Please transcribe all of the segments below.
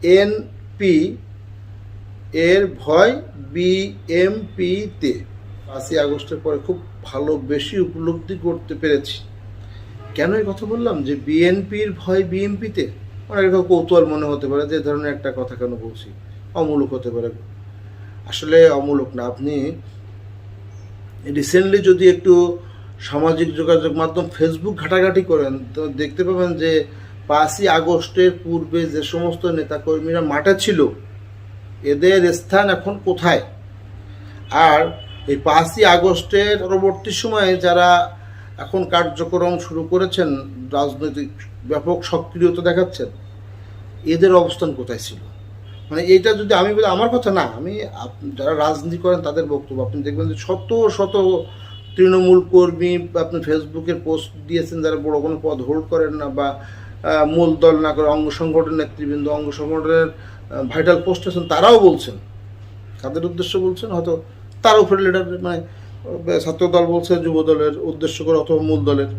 BNP এর ভয় বিএমপিতে। 5ই আগস্টের পরে খুব ভালো বেশি উপলব্ধি করতে পেরেছি। কেন এই কথা বললাম যে বিএনপির ভয় বিএমপিতে? অনেক কৌতূহল মনে হতে পারে যে ধরনের একটা কথা কেন বলছি, অমূলক হতে পারে। আসলে অমূলক না। আপনি রিসেন্টলি যদি একটু সামাজিক যোগাযোগ মাধ্যম ফেসবুক ঘাটাঘাটি করেন তো দেখতে পাবেন যে 5ই আগস্টের পূর্বে যে সমস্ত নেতাকর্মীরা মাঠে ছিল এদের স্থান এখন কোথায়। আর এই 5ই আগস্টের পরবর্তী সময়ে যারা এখন কার্যক্রম শুরু করেছেন, রাজনৈতিক ব্যাপক সক্রিয়তা দেখাচ্ছেন, এদের অবস্থান কোথায় ছিল। মানে এইটা যদি আমি বলি, আমার কথা না, আমি যারা রাজনীতি করেন তাদের বক্তব্য। আপনি দেখবেন যে শত শত তৃণমূল কর্মী আপনি ফেসবুকের পোস্ট দিয়েছেন যারা বড় কোনো পদ হোল্ড করেন না বা মূল দল না করে অঙ্গ সংগঠনের নেতৃবৃন্দ, অঙ্গ সংগঠনের ভাইটাল পোস্ট আছেন, তারাও বলছেন। কাদের উদ্দেশ্য বলছেন? হয়তো তার উপরে লিডার, মানে ছাত্র দল বলছে যুব দলের উদ্দেশ্য করে, অথবা মূল দলের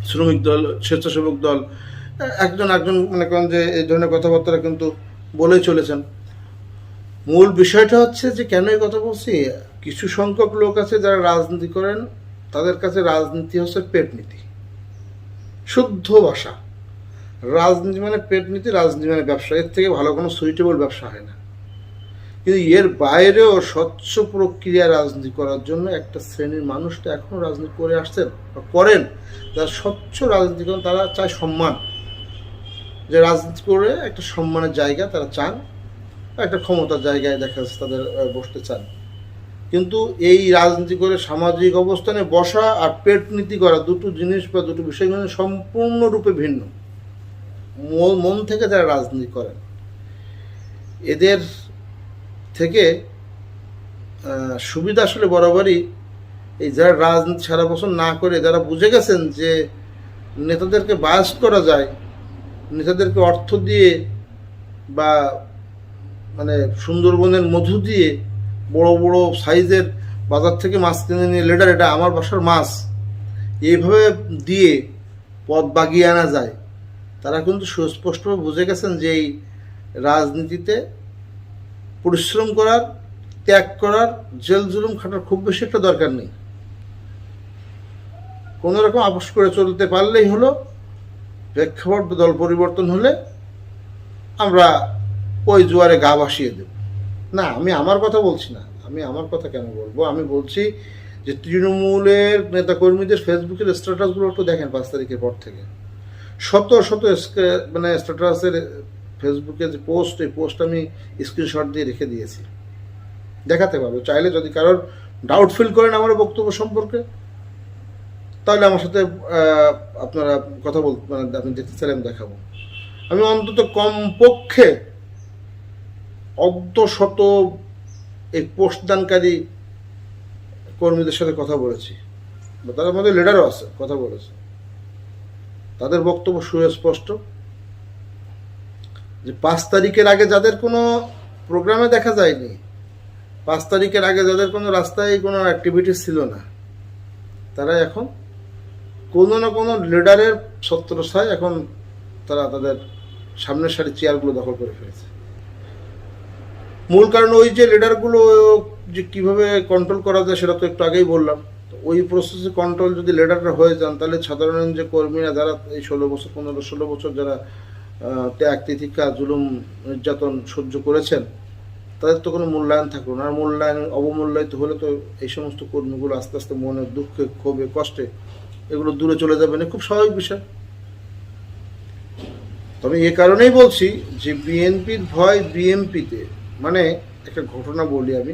শ্রমিক দল, স্বেচ্ছাসেবক দল, একজন মনে করেন যে এই ধরনের কথাবার্তা কিন্তু বলেই চলেছেন। মূল বিষয়টা হচ্ছে যে কেন এই কথা বলছি, কিছু সংখ্যক লোক আছে যারা রাজনীতি করেন, তাদের কাছে রাজনীতি হচ্ছে পেট নীতি, শুদ্ধ ভাষা। রাজনীতি মানে পেট নীতি, রাজনীতি মানে ব্যবসা। এর থেকে ভালো কোনো সুইটেবল ব্যবসা হয় না। কিন্তু এর বাইরেও স্বচ্ছ প্রক্রিয়া রাজনীতি করার জন্য একটা শ্রেণীর মানুষটা এখনো রাজনীতি করে আসছেন বা করেন, যারা স্বচ্ছ রাজনীতি করেন। তারা চায় সম্মান, যে রাজনীতি করে একটা সম্মানের জায়গা তারা চান, একটা ক্ষমতার জায়গায় দেখা যাচ্ছে তাদের বসতে চান। কিন্তু এই রাজনীতি করে সামাজিক অবস্থানে বসা আর পেট নীতি করা দুটো জিনিস বা দুটো বিষয় কিন্তু সম্পূর্ণরূপে ভিন্ন। মন থেকে যারা রাজনীতি করেন এদের থেকে সুবিধা আসলে বরাবরই এই যারা রাজনীতি সারা বছর না করে, যারা বুঝে গেছেন যে নেতাদেরকে বায়াস করা যায়, নেতাদেরকে অর্থ দিয়ে বা মানে সুন্দরবনের মধু দিয়ে বড় বড় সাইজের বাজার থেকে মাছ কিনে নিয়ে, লিডার এটা আমার বাসার মাছ, এইভাবে দিয়ে পথ বাগিয়ে আনা যায়। তারা কিন্তু সুস্পষ্টভাবে বুঝে গেছেন যে এই রাজনীতিতে পরিশ্রম করার, ত্যাগ করার, জেল জুলুম খাটার খুব বেশি একটা দরকার নেই। কোনো রকম আপোষ করে চলতে পারলেই হলো। প্রেক্ষাপট দল পরিবর্তন হলে আমরা ওই জোয়ারে গা ভাসিয়ে দেব। না, আমি আমার কথা বলছি না। আমি আমার কথা কেন বলবো, আমি বলছি যে তৃণমূলের নেতাকর্মীদের ফেসবুকের স্ট্যাটাসগুলো একটু দেখেন। 5 তারিখের পর থেকে শত শত মানে স্ট্যাটাসের ফেসবুকে যে পোস্ট, এই পোস্ট আমি স্ক্রিনশট দিয়ে রেখে দিয়েছি, দেখাতে পারবো চাইলে। যদি কারোর ডাউট ফিল করেন আমার বক্তব্য সম্পর্কে, তাহলে আমার সাথে আপনারা কথা মানে আপনি দেখতে চাইলে আমি দেখাবো। আমি অন্তত কমপক্ষে শত এই পোস্ট দানকারী কর্মীদের সাথে কথা বলেছি, বা তাদের মধ্যে লিডারও আছে, কথা বলেছে। তাদের বক্তব্য সুস্পষ্ট যে 5 তারিখের আগে যাদের কোনো প্রোগ্রামে দেখা যায়নি, 5 তারিখের আগে যাদের কোনো রাস্তায় কোনো অ্যাক্টিভিটিস ছিল না, তারা এখন কোনো না কোনো লিডারের ছত্রছায়ায় এখন তারা তাদের সামনের সারি চেয়ারগুলো দখল করে ফেলেছে। মূল কারণ ওই যে লিডারগুলো যে কীভাবে কন্ট্রোল করা যায় সেটা তো একটু আগেই বললাম। তো ওই প্রসেসে কন্ট্রোল যদি লিডাররা হয়ে যান, তাহলে সাধারণ যে কর্মীরা যারা এই 16 বছর যারা ত্যাগ তিতিক্ষা জুলুম নির্যাতন সহ্য করেছেন, তাদের তো কোনো মূল্যায়ন থাকলো না। আর মূল্যায়ন অবমূল্যায়িত হলে তো এই সমস্ত কর্মীগুলো আস্তে আস্তে মনে দুঃখে, ক্ষোভে, কষ্টে এগুলো দূরে চলে যাবে না, খুব স্বাভাবিক বিষয়। তবে এ কারণেই বলছি যে বিএনপির ভয় বিএমপিতে। মানে একটা ঘটনা বলি আমি,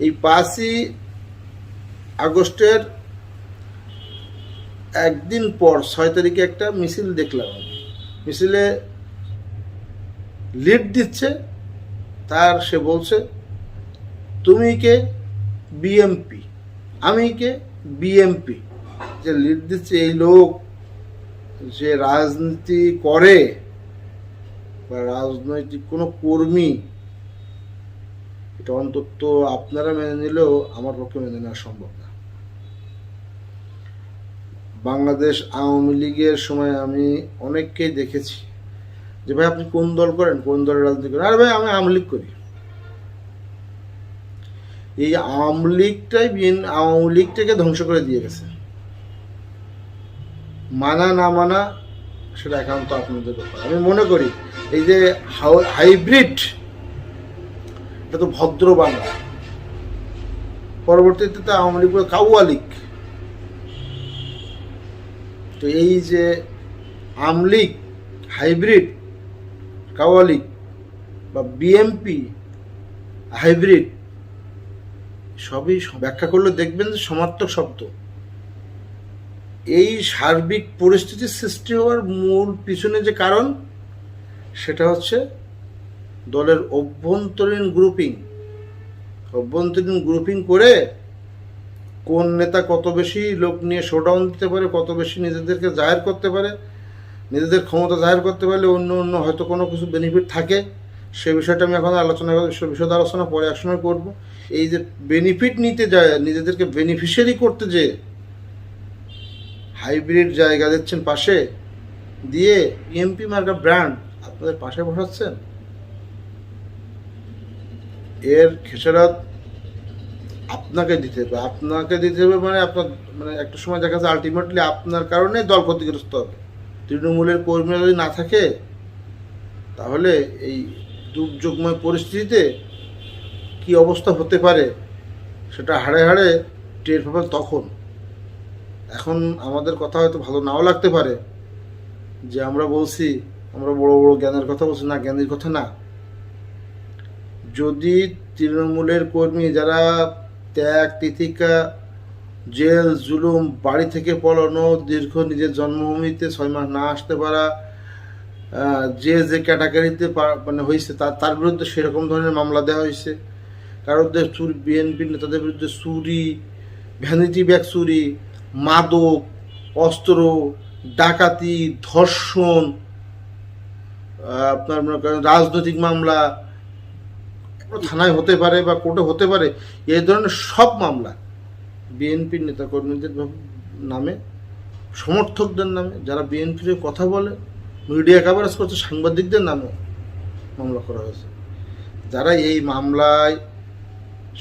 এই 5ই আগস্টের একদিন পর 6 তারিখে একটা মিছিল দেখলাম। মিছিলে লিড দিচ্ছে তার, সে বলছে তুমি কে? বিএমপি। আমি কে? বিএমপি। যে লিড দিচ্ছে এই লোক যে রাজনীতি করে বা রাজনৈতিক কোনো কর্মী, এটা অন্তত আপনারা মেনে নিলেও আমার পক্ষে মেনে নেওয়া সম্ভব না। বাংলাদেশ আওয়ামী লীগের সময় আমি অনেককেই দেখেছি যে ভাই আপনি কোন দল করেন, কোন দলের রাজনীতি করেন? আরে ভাই আমি আওয়ামী লীগ করি। এই আওয়ামী লীগটাকে ধ্বংস করে দিয়ে গেছে। মানা না মানা সেটা একান্ত আপনাদের ব্যাপার। আমি মনে করি এই যে হাইব্রিড, এটা তো ভদ্র বাংলা, পরবর্তীতে তো আওয়ামী লীগ কাউয়া লীগ। তো এই যে আওয়ামী লীগ হাইব্রিড কাউয়া লীগ বা বিএনপি হাইব্রিড, সবই ব্যাখ্যা করলে দেখবেন যে সমার্থক শব্দ। এই সার্বিক পরিস্থিতির সৃষ্টি হওয়ার মূল পিছনে যে কারণ, সেটা হচ্ছে দলের অভ্যন্তরীণ গ্রুপিং করে কোন নেতা কত বেশি লোক নিয়ে শোডাউন দিতে পারে, কত বেশি নিজেদেরকে জাহির করতে পারে, নিজেদের ক্ষমতা জাহির করতে পারলে অন্য হয়তো কোনো কিছু বেনিফিট থাকে। সে বিষয়টা আমি এখন বিশদ আলোচনা পরে একসময় করবো। এই যে বেনিফিট নিতে যায়, নিজেদেরকে বেনিফিশিয়ারি করতে যে হাইব্রিড জায়গা দিচ্ছেন পাশে দিয়ে, এমপি মার্কা ব্র্যান্ড আপনাদের পাশে বসাচ্ছেন, এর খেসারত আপনাকে দিতে হবে। মানে আপনার একটা সময় দেখা যাচ্ছে আলটিমেটলি আপনার কারণে দল ক্ষতিগ্রস্ত হবে। তৃণমূলের কর্মীরা যদি না থাকে, তাহলে এই দুর্যোগময় পরিস্থিতিতে কি অবস্থা হতে পারে সেটা হাড়ে হাড়ে টের পাবেন তখন। এখন আমাদের কথা হয়তো ভালো নাও লাগতে পারে, যে আমরা বলছি আমরা বড় বড় জ্ঞানের কথা বলছি, না, জ্ঞানের কথা না। যদি তৃণমূলের কর্মী যারা ত্যাগ তিতিকা, জেল জুলুম, বাড়ি থেকে পলানো, দীর্ঘ নিজের জন্মভূমিতে 6 মাস না আসতে পারা, যে ক্যাটাগরিতে হয়েছে তার বিরুদ্ধে সেরকম ধরনের মামলা দেওয়া হয়েছে। কারোদের বিএনপি নেতাদের বিরুদ্ধে চুরি, ভ্যানিটি ব্যাগ চুরি, মাদক, অস্ত্র, ডাকাতি, ধর্ষণ, আপনার মনে করেন রাজনৈতিক মামলা থানায় হতে পারে বা কোর্টে হতে পারে। এই ধরনের সব মামলা বিএনপির নেতাকর্মীদের নামে, সমর্থকদের নামে, যারা বিএনপির কথা বলে, মিডিয়া কাভারেজ করছে, সাংবাদিকদের নামে মামলা করা হয়েছে। যারা এই মামলায়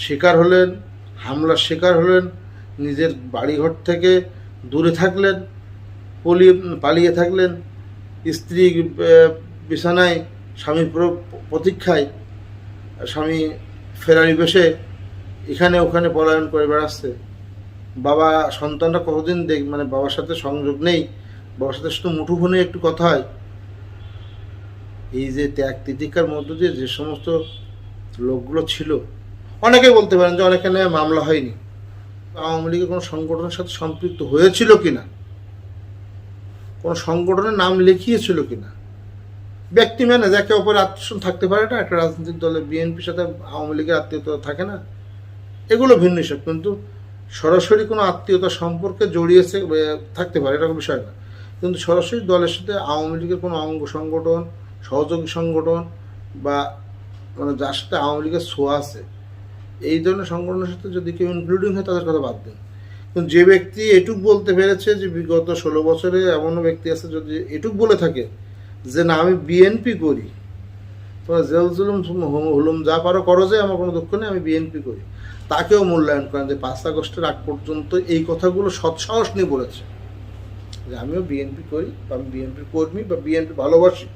শিকার হলেন, হামলার শিকার হলেন, নিজের বাড়িঘর থেকে দূরে থাকলেন, পালিয়ে থাকলেন, স্ত্রী বিছানায়, স্বামীর প্রতীক্ষায়, স্বামী ফেরারি বেশে এখানে ওখানে পলায়ন করে বেড়াচ্ছে, বাবা সন্তানরা কতদিন বাবার সাথে সংযোগ নেই, বাবার সাথে শুধু মুঠোফোনে একটু কথা হয়। এই যে ত্যাগ তিতিকার মধ্য দিয়ে যে সমস্ত লোকগুলো ছিল, অনেকে বলতে পারেন যে অনেকে মামলা হয়নি, আওয়ামী লীগের কোনো সংগঠনের সাথে সম্পৃক্ত হয়েছিল কিনা, কোনো সংগঠনের নাম লিখিয়েছিল কিনা, ব্যক্তি মানে যাকে অপরের আত্মীয় থাকতে পারে না। একটা রাজনৈতিক দলে বিএনপির সাথে আওয়ামী লীগের আত্মীয়তা থাকে না, এগুলো ভিন্ন হিসাব। কিন্তু সরাসরি কোনো আত্মীয়তা সম্পর্কে জড়িয়েছে থাকতে পারে, এরকম বিষয় না। কিন্তু সরাসরি দলের সাথে আওয়ামী লীগের কোনো অঙ্গ সংগঠন, সহযোগী সংগঠন বা যার সাথে আওয়ামী লীগের ছোঁয়া আছে, এই ধরনের সংগঠনের সাথে যদি কেউ ইনক্লুডিং হয় তাদের কথা বাদ দিন। কিন্তু যে ব্যক্তি এটুক বলতে পেরেছে যে বিগত 16 বছরে এমনও ব্যক্তি আছে যদি এটুক বলে থাকে যে না আমি বিএনপি করি, তোমরা জেল জুলুম হুলুম যা পারো করো, যে আমার কোনো দুঃখ নেই, আমি বিএনপি করি, তাকেও মূল্যায়ন করেন যে 5 আগস্টের আগ পর্যন্ত এই কথাগুলো সৎসাহস নিয়ে বলেছে যে আমিও বিএনপি করি, বা আমি বিএনপির কর্মী, বা বিএনপি ভালোবাসি,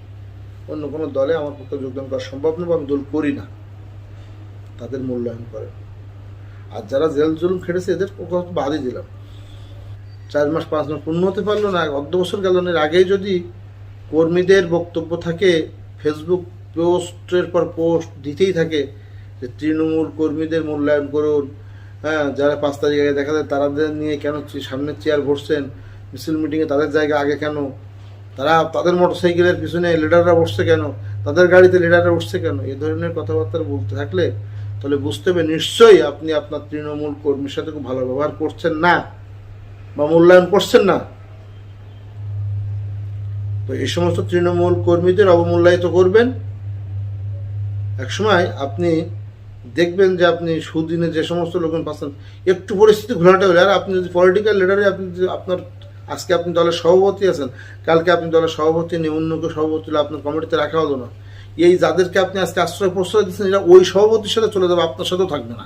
অন্য কোনো দলে আমার পক্ষে যোগদান করা সম্ভব নয়, বা আমি দল করি না, তাদের মূল্যায়ন করেন। আর যারা জেল জুলুম খেটেছে এদের কথা বাদই দিলাম। 4 মাস 5 মাস পূর্ণ হতে পারলো না, অর্ধ বছর গেল, এর আগেই যদি কর্মীদের বক্তব্য থাকে, ফেসবুক পোস্টের পর পোস্ট দিতেই থাকে যে তৃণমূল কর্মীদের মূল্যায়ন করুন, হ্যাঁ, যারা 5 তারিখ আগে দেখা যায় তাদের নিয়ে কেন সামনের চেয়ার বসছেন, মিছিল মিটিংয়ে তাদের জায়গা আগে কেন, তাদের মোটরসাইকেলের পিছনে লিডাররা বসছে কেন, তাদের গাড়িতে লিডাররা উঠছে কেন, এই ধরনের কথাবার্তা বলতে থাকলে তাহলে বুঝতে হবে নিশ্চয়ই আপনি আপনার তৃণমূল কর্মীর সাথে খুব ভালো ব্যবহার করছেন না বা মূল্যায়ন করছেন না। তো এই সমস্ত তৃণমূল কর্মীদের অবমূল্যায়িত করবেন, একসময় আপনি দেখবেন যে আপনি সুদিনে যে সমস্ত লোকজন পাচ্ছেন, একটু পরিস্থিতি ঘোলাটে হলে, আর আপনি যদি পলিটিক্যাল লিডারে আপনি যদি আপনার আজকে আপনি দলের সভাপতি আছেন, কালকে আপনি দলের সভাপতি নিয়ে অন্যকে সভাপতি হলে আপনার কমিটিতে রাখা হলো না। এই যাদেরকে আপনি আজকে আশ্রয় প্রশ্রয় দিচ্ছেন, এরা ওই সভাপতির সাথে চলে যাবে, আপনার সাথেও থাকবে না।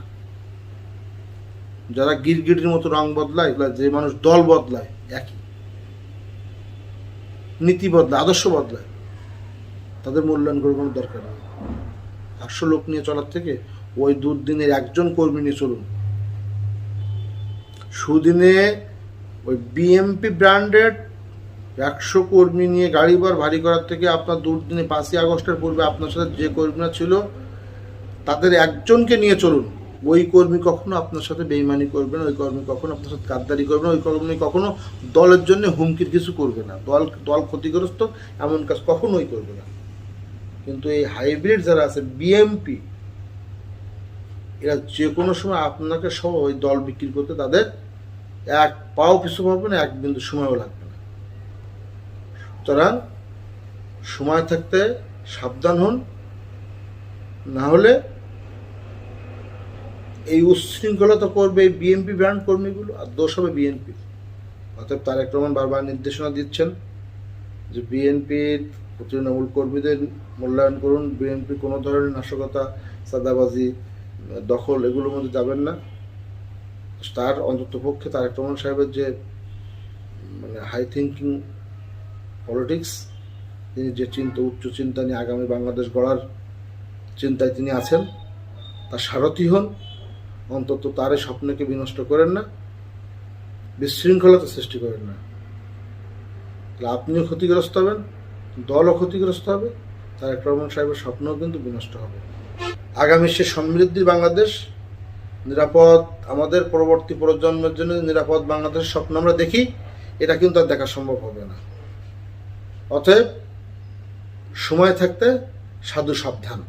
যারা গিরগিটির মতো রং বদলায়, যে মানুষ দল বদলায়, একই নীতি বদলায়, আদর্শ বদলায়, তাদের মূল্যায়ন করার কোনো দরকার নেই। 800 লোক নিয়ে চলার থেকে ওই দুর্দিনের একজন কর্মী নিয়ে চলুন। সুদিনে ওই বিএমপি ব্র্যান্ডেড 100 কর্মী নিয়ে গাড়ি ভারী করার থেকে আপনার দুর্দিনে 5ই আগস্টের পূর্বে আপনার সাথে যে কর্মীরা ছিল তাদের একজনকে নিয়ে চলুন। ওই কর্মী কখনো আপনার সাথে বেইমানি করবে না, ওই কর্মী কখনো আপনার সাথে গাদ্দারি করবে না, ওই কর্মী কখনো দলের জন্য হুমকির কিছু করবে না, দল ক্ষতিগ্রস্ত এমন কাজ কখনোই করবে না। কিন্তু এই হাইব্রিড যারা আছে বিএমপি, এরা যে কোনো সময় আপনাকে সহ ওই দল বিক্রি করতে তাদের এক পাও পিছু পাবে না, এক বিন্দু সময়ও লাগবে না। সুতরাং সময় থাকতে সাবধান হন, না হলে এই উচ্ছৃঙ্খলতা করবে এই বিএনপি ব্র্যান্ড কর্মীগুলো, আর দোষ হবে বিএনপি। অতএব তারেক রহমান বারবার নির্দেশনা দিচ্ছেন যে বিএনপির তৃণমূল কর্মীদের মূল্যায়ন করুন, বিএনপি কোনো ধরনের নাশকতা, চাঁদাবাজি, দখল এগুলোর মধ্যে যাবেন না। তার অন্তত পক্ষে তারেক রহমান সাহেবের যে মানে হাই থিঙ্কিং পলিটিক্স, তিনি যে উচ্চ চিন্তা নিয়ে আগামী বাংলাদেশ গড়ার চিন্তায় তিনি আছেন, তার সারথি হন। অন্তত তার এই স্বপ্নকে বিনষ্ট করেন না, বিশৃঙ্খলতা সৃষ্টি করেন না। তাহলে আপনিও ক্ষতিগ্রস্ত হবেন, দলও ক্ষতিগ্রস্ত হবে, তারেক রহমান সাহেবের স্বপ্নও কিন্তু বিনষ্ট হবে। আগামী সে সমৃদ্ধির বাংলাদেশ, নিরাপদ, আমাদের পরবর্তী প্রজন্মের জন্য নিরাপদ বাংলাদেশের স্বপ্ন আমরা দেখি, এটা কিন্তু আর দেখা সম্ভব হবে না। অতএব সময় থাকতে সাধু সাবধান।